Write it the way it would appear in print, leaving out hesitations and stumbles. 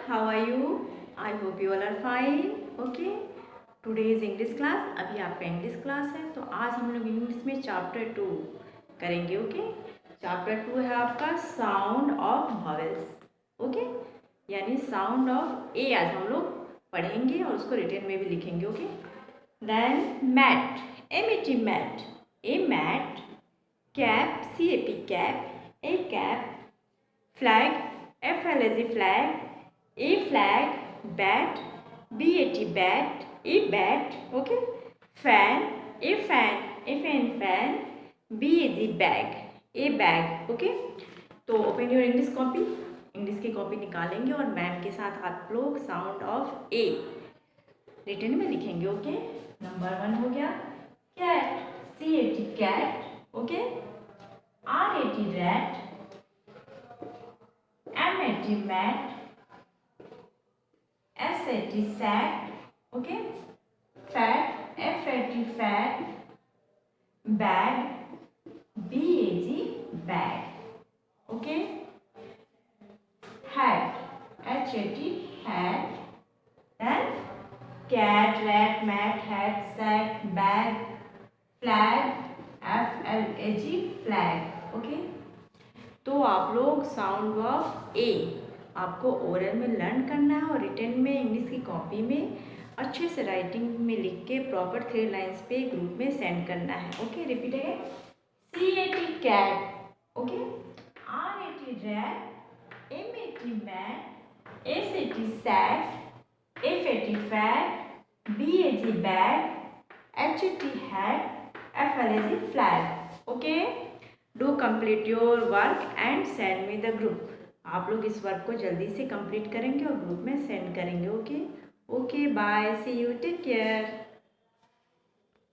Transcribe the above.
how are you? I hope you all are fine. Okay. Today is English class. अभी आपका English class है तो आज हम लोग इंग्लिश में चैप्टर 2 करेंगे. ओके. चैप्टर 2 है आपका साउंड ऑफ वॉवेल्स. ओके. यानी साउंड ऑफ ए आज हम लोग पढ़ेंगे और उसको रिटन में भी लिखेंगे. Okay. Then mat, M-A-T mat, a mat, cap, C-A-P cap, a cap, flag, F-L-A-G flag, A flag, bat, B-A-T bat, A bat, okay. Fan, A fan, F-A-N fan, B-A-G bag, A bag, okay. तो open your English copy, English की copy निकालेंगे और ma'am के साथ आप लोग sound of A written में लिखेंगे. ओके. नंबर 1 हो गया cat, C-A-T cat, okay. R-A-T rat, M-A-T mat, S-A-T sat, okay. Fat, F-A-T fat, bag, B-A-G bag, okay. Hat, H-A-T hat. Then cat, rat, mat, hat, sack, bag, flag, F-L-A-G flag, okay. तो आप लोग sound of ए आपको oral में learn करना है और written में English की कॉपी में अच्छे से राइटिंग में लिख के प्रॉपर 3 लाइन्स पे ग्रुप में सेंड करना है. ओके. रिपीट है. C-A-T cat, okay. R-A-T rat, M-A-T mat, S-A-T sat, F-A-T fat, B-A-G bag, H-A-T hat, F-L-A-G flag. Okay. Do complete your work and send me the group. आप लोग इस work को जल्दी से complete करेंगे और group में सेंड करेंगे. Okay. Okay. Bye. See you. Take care.